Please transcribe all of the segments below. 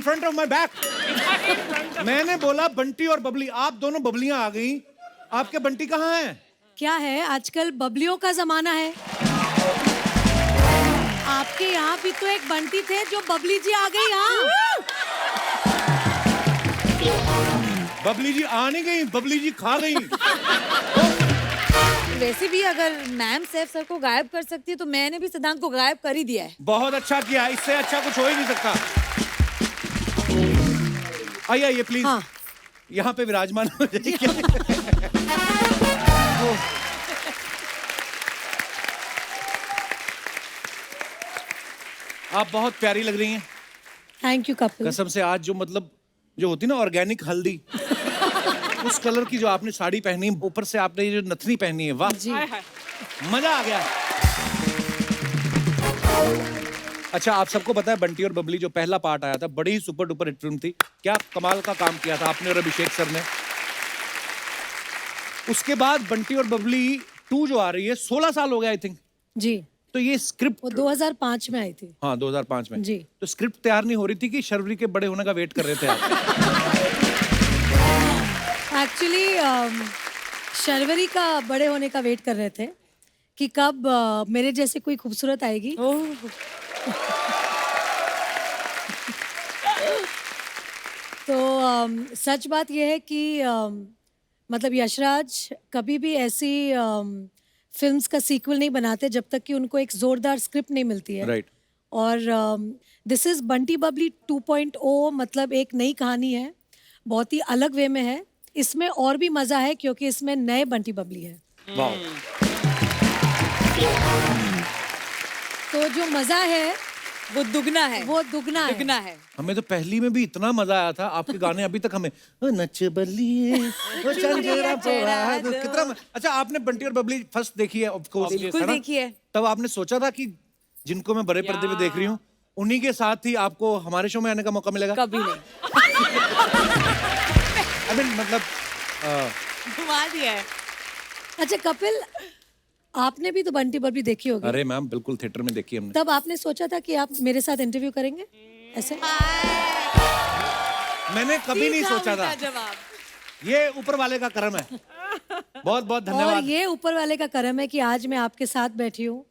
front of my back. मैंने बोला बंटी और बबली, आप दोनों बबलियां आ गई, आपके बंटी कहाँ हैं? क्या है, आजकल बबलियों का जमाना है। आपके यहाँ भी तो एक बंटी थे जो बबली जी आ गई यहाँ। बबली जी आ नहीं गई, बबली जी खा गई। वैसे भी अगर मैम सैफ सर को गायब कर सकती है तो मैंने भी सिद्धांत को गायब कर ही दिया है। बहुत अच्छा किया, इससे अच्छा कुछ हो ही नहीं सकता। आइए प्लीज। हाँ। यहाँ पे विराजमान हो जाइए। आप बहुत प्यारी लग रही हैं। Thank you Kapil. कसम से आज जो मतलब जो होती ना ऑर्गेनिक हल्दी उस कलर की जो आपने साड़ी पहनी, ऊपर से आपने ये जो नथनी पहनी है, वाह जी। मजा आ गया। अच्छा, आप सबको पता है बंटी और बबली जो पहला पार्ट आया था, बड़ी ही सुपर डुपर हिट फिल्म थी। क्या कमाल का काम किया था आपने और अभिषेक सर ने। उसके बाद बंटी और बबली 2 जो आ रही है, 16 साल हो गया आई थिंक। जी। तो ये स्क्रिप्ट वो 2005 में आई थी। हाँ 2005 में जी। तो स्क्रिप्ट तैयार नहीं हो रही थी कि शर्वरी के बड़े होने का वेट कर रहे थे आप? एक्चुअली शर्वरी का बड़े होने का वेट कर रहे थे कि कब मेरे जैसे कोई खूबसूरत आएगी। तो सच बात यह है कि मतलब यशराज कभी भी ऐसी फिल्म्स का सीक्वल नहीं बनाते जब तक कि उनको एक जोरदार स्क्रिप्ट नहीं मिलती है। राइट। और दिस इज बंटी बबली 2.0, मतलब एक नई कहानी है, बहुत ही अलग वे में है। इसमें और भी मजा है क्योंकि इसमें नए बंटी बबली है। वाह। तो जो मजा है वो दुगना है। वो दुगना है। दुगना है। हमें तो पहली में भी इतना मजा आया था, आपके गाने अभी तक हमें ओ नच बलिए ओ चंदेरा पोड़ा, कितना अच्छा। आपने बंटी और बबली फर्स्ट देखी है ऑफ कोर्स, बिल्कुल देखी है। तब आपने सोचा था कि जिनको मैं बड़े पर्दे पे देख रही हूँ उन्हीं के साथ ही आपको हमारे शो में आने का मौका मिलेगा? कभी नहीं। I mean, मतलब घुमा दिया है। अच्छा कपिल, आपने भी तो बंटी बबली देखी होगी। अरे मैम बिल्कुल थिएटर में देखी हमने। तब आपने सोचा था कि आप मेरे साथ इंटरव्यू करेंगे ऐसे? मैंने कभी नहीं सोचा था। जवाब। ये ऊपर वाले का करम है। बहुत बहुत और धन्यवाद। ये ऊपर वाले का करम है कि आज मैं आपके साथ बैठी हूँ।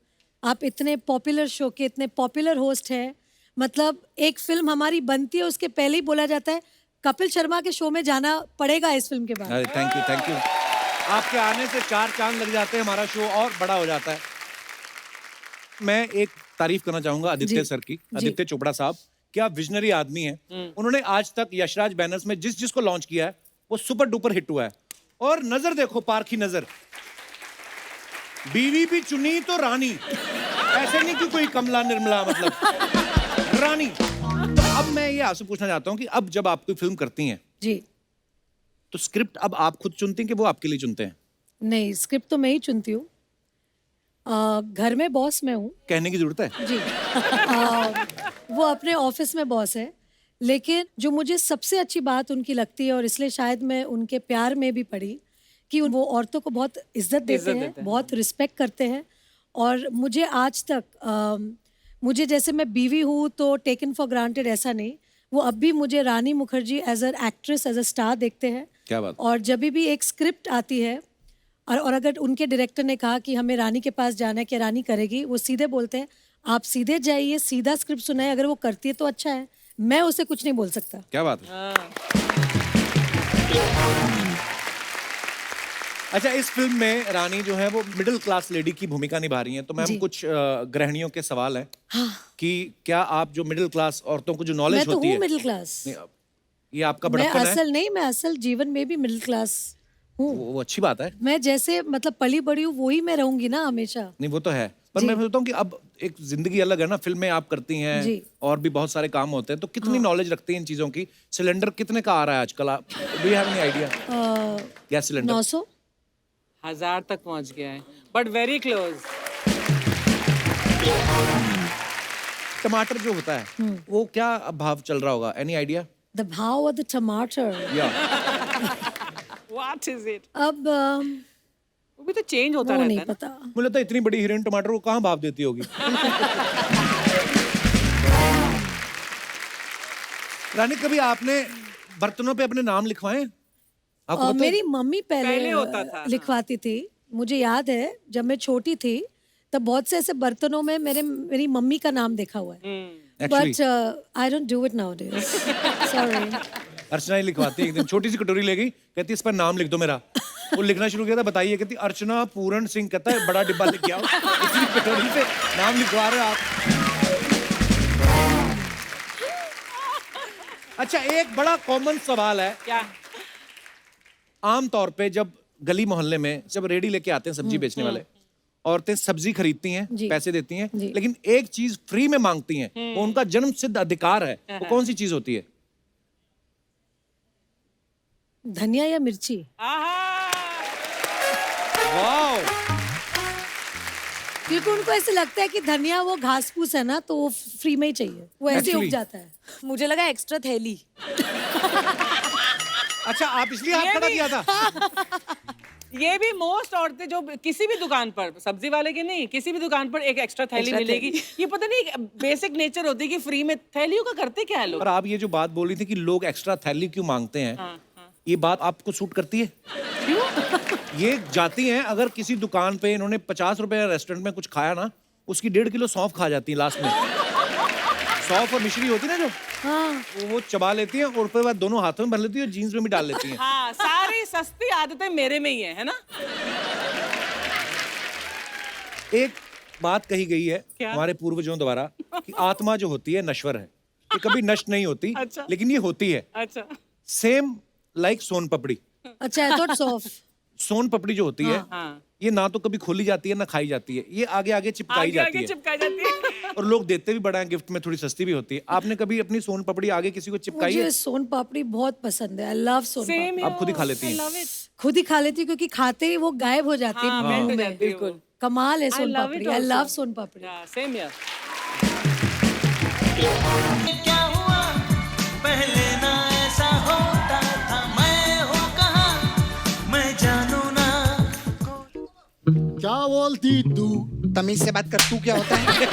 आप इतने पॉपुलर शो के इतने पॉपुलर होस्ट हैं। मतलब एक फिल्म हमारी बनती है उसके पहले ही बोला जाता है कपिल शर्मा के शो में जाना पड़ेगा इस फिल्म के बाद। अरे थैंक यू। आपके आने से 4 चांद लग जाते हैं, हमारा शो और बड़ा हो जाता है। मैं एक तारीफ करना चाहूंगा आदित्य सर की, आदित्य चोपड़ा साहब। क्या विजनरी आदमी है। उन्होंने आज तक यशराज बैनर्स में जिस जिसको लॉन्च किया है वो सुपर डुपर हिट हुआ है। और नजर देखो, पारखी नजर, बीवी भी चुनी तो रानी, ऐसे नहीं कि कोई कमला निर्मला, मतलब रानी। तो अब मैं ये आपसे पूछना चाहता हूँ कि अब जब आप कोई फिल्म करती हैं जी। तो स्क्रिप्ट अब आप खुद चुनती हैं कि वो आपके लिए चुनते हैं? नहीं, स्क्रिप्ट तो मैं ही चुनती हूँ। घर में बॉस मैं हूँ। कहने की जरूरत है? जी। वो अपने ऑफिस में बॉस है, लेकिन जो मुझे सबसे अच्छी बात उनकी लगती है और इसलिए शायद मैं उनके प्यार में भी पड़ी कि वो औरतों को बहुत इज्जत देते हैं, बहुत रिस्पेक्ट करते हैं। और मुझे आज तक मुझे जैसे मैं बीवी हूँ तो टेकन फॉर ग्रांटेड ऐसा नहीं, वो अब भी मुझे Rani Mukherjee as a actress, as a star देखते हैं। क्या बात। और जब भी एक स्क्रिप्ट आती है और अगर उनके डायरेक्टर ने कहा कि हमें रानी के पास जाना है कि रानी करेगी, वो सीधे बोलते हैं आप सीधे जाइए, सीधा स्क्रिप्ट सुनाए, अगर वो करती है तो अच्छा है, मैं उसे कुछ नहीं बोल सकता। क्या बात है। अच्छा, इस फिल्म में रानी जो है वो मिडिल क्लास लेडी की भूमिका निभा रही हैं, तो मैम कुछ गृहिणियों के सवाल हैं। हाँ। कि क्या आप जो मिडिल क्लास औरतों को जो नॉलेज मैं तो होती हूँ है, मिडिल क्लास। ये आपका मैं बड़प्पन है? असल नहीं, मैं असल जीवन में भी मिडिल क्लास हूँ। वो अच्छी बात है। मैं जैसे मतलब पली बड़ी हूँ वही मैं रहूंगी ना हमेशा। नहीं वो तो है, पर मैं सोचता हूँ कि अब एक जिंदगी अलग है ना, फिल्में आप करती हैं और भी बहुत सारे काम होते हैं, तो कितनी नॉलेज रखती हैं इन चीजों की? सिलेंडर कितने का आ रहा है आजकल? आप do you have any idea? Gas cylinder 900 1000 तक पहुंच गया है, बट वेरी क्लोज। टमाटर जो होता है वो क्या भाव चल रहा होगा? Any idea? द भाव ऑफ द टमाटर। या व्हाट इज इट? अब वो भी तो चेंज होता वो रहता नहीं है ना। पता। मुझे लगता है इतनी बड़ी हीरोइन टमाटर को कहाँ भाव देती होगी। रानी कभी आपने बर्तनों पे अपने नाम लिखवाए? आपको पता है? मेरी मम्मी पहले पहले होता था, हाँ। लिखवाती थी। मुझे याद है जब मैं छोटी थी तब बहुत से ऐसे बर्तनों में मेरी मम्मी का नाम देखा हुआ है। Actually, but I don't do it nowadays. Sorry. Archana ही लिखवाती है। एक दिन छोटी सी कटोरी ले गई, कहती इस पर नाम लिख दो मेरा। वो लिखना शुरू किया था, बताइए, कहती अर्चना पूरन सिंह। कहता है बड़ा डिब्बा लेके आओ, इसी कटोरी पे नाम लिखवा रहे हो आप। अच्छा, एक बड़ा कॉमन सवाल है। क्या? आम तौर पे जब गली मोहल्ले में जब रेडी लेके आते हैं सब्जी बेचने वाले, औरतें सब्जी खरीदती हैं, जी। पैसे देती हैं, जी। लेकिन एक चीज फ्री में मांगती हैं, वो उनका जन्म सिद्ध अधिकार है। वो कौन सी चीज होती है? धनिया या मिर्ची? वाओ! क्योंकि उनको ऐसे लगता है कि धनिया वो घास फूस है ना, तो वो फ्री में ही चाहिए, वो ऐसे ही उग Actually- जाता है। मुझे लगा एक्स्ट्रा थैली। अच्छा, आप इसलिए हाथ खड़ा किया था? ये भी मोस्ट औरतें जो किसी भी दुकान पर, सब्जी वाले की नहीं, किसी भी दुकान पर एक एक्स्ट्रा थैली Extra मिलेगी। ये पता नहीं बेसिक नेचर होती है कि फ्री में थैलियों का करते क्या है लोग। और आप ये जो बात बोल रही थी कि लोग एक्स्ट्रा थैली क्यों मांगते हैं, हाँ, हाँ। ये बात आपको सूट करती है? क्यों? ये जाती हैं, अगर किसी दुकान पे इन्होंने 50 रुपए रेस्टोरेंट में कुछ खाया ना, उसकी 1.5 किलो सौंफ खा जाती है लास्ट में। सौंफ और मिश्री होती है ना जो, हाँ, वो चबा लेती हैं और उसके बाद दोनों हाथों में भर लेती है और जीन्स में भी डाल लेती हैं। हाँ, सारी सस्ती आदतें मेरे में ही है ना? एक बात कही गई है क्या? हमारे पूर्वजों द्वारा कि आत्मा जो होती है नश्वर है, ये कभी नष्ट नहीं होती। अच्छा। लेकिन ये होती है। अच्छा। सेम लाइक सोन पपड़ी। अच्छा, आई थॉट सॉफ्ट। सोन पपड़ी जो होती है, हाँ। ये ना तो कभी खोली जाती है ना खाई जाती है, ये आगे आगे चिपकाई आगे जाती आगे है। चिपकाई जाती है। और लोग देते भी बड़ा है गिफ्ट में, थोड़ी सस्ती भी होती है। आपने कभी अपनी सोन पपड़ी आगे किसी को चिपकाई है? मुझे सोन पापड़ी बहुत पसंद है। आई लव सोन Same पापड़ी। आप खुद ही खा लेती हैं? खुद ही खा लेती हूँ क्योंकि खाते ही वो गायब हो जाती है हाँ, मुंह मेल्ट हो में। जाती है वो। बिल्कुल कमाल है son love it papdi. I also. Love son papdi. Same यार। क्या हुआ पहले ना ऐसा होता था, मैं हूँ कहाँ मैं जानू ना। क्या बोलती तू? तमीज से बात कर, तू क्या होता है?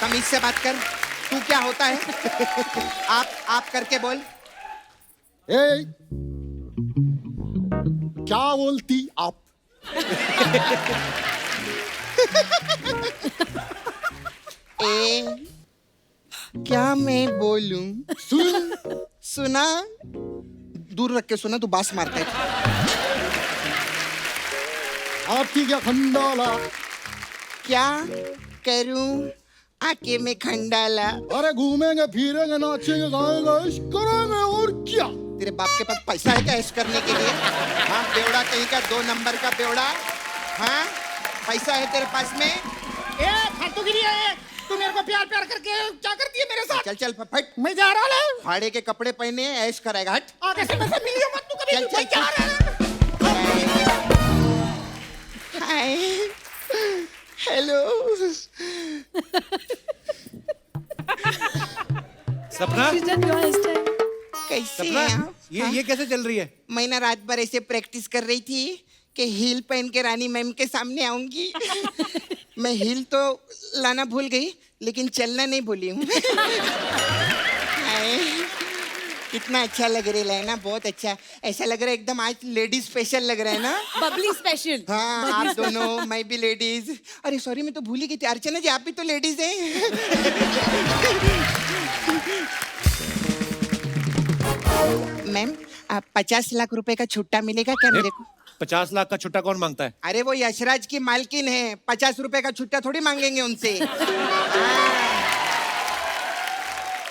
तमीज से बात कर, तू क्या होता है? आप करके बोल। ए, क्या बोलती आप? ए, क्या मैं बोलूं? सुन, सुना? दूर रख के सुना, तू बास मारता है। आपकी क्या खंडाला? क्या करूं आके में खंडाला? अरे घूमेंगे फिरेंगे नाचेंगे गाएंगे इश्क करेंगे और क्या? तेरे बाप के पास पैसा है क्या ऐश करने के लिए? हाँ, बेवड़ा कहीं का, 2 नंबर का बेवड़ा। हाँ, पैसा है तेरे पास में? ए फालतू गिरी है, तू मेरे को प्यार प्यार करके क्या करती है मेरे साथ? चल चल फट। मैं जा रहा हूँ। फाड़े के कपड़े पहने ऐश कराएगा, हट। आगे से मुझसे मिलियो मत तू कभी। चल, मैं चल, जा रहा हूँ। हाय, हेलो। सपना, कैसे सपना, हैं आप? ये कैसे चल रही है? मैं ना रात भर ऐसे प्रैक्टिस कर रही थी कि हील पहन के रानी मैम के सामने आऊंगी। मैं हील तो लाना भूल गई, लेकिन चलना नहीं भूली हूँ। हाय, कितना अच्छा लग रहा है ना, बहुत अच्छा। ऐसा लग रहा है एकदम आज लेडीज स्पेशल लग रहा है ना। बबली स्पेशल। हाँ, आप दोनों, मैं भी लेडीज। अरे सॉरी, मैं तो भूल ही गई थी। अर्चना जी, आप भी तो लेडीज हैं। मैम, आप 50 लाख रुपए का छुट्टा मिलेगा क्या मेरे को? 50 लाख का छुट्टा कौन मांगता है? अरे वो यशराज की मालकिन है, 50 रुपए का छुट्टा थोड़ी मांगेंगे उनसे। हाँ।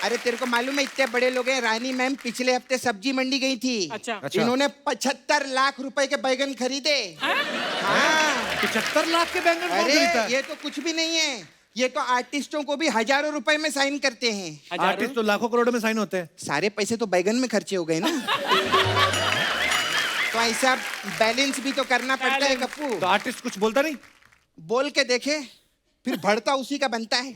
अरे तेरे को मालूम है, इतने बड़े लोग हैं। रानी मैम पिछले हफ्ते सब्जी मंडी गई थी। अच्छा। इन्होंने 75 लाख रुपए के बैगन खरीदे। हाँ। 75 लाख के बैंगन कौन अरे खरीदता है? ये तो कुछ भी नहीं है, ये तो आर्टिस्टों को भी हजारों रुपए में साइन करते हैं। आर्टिस्ट तो लाखों करोड़ों में साइन होते हैं। सारे पैसे तो बैगन में खर्चे हो गए ना। तो ऐसा बैलेंस भी तो करना पड़ता है कप्पू। तो आर्टिस्ट कुछ बोलता नहीं? बोल के देखे, फिर भड़ता उसी का बनता है।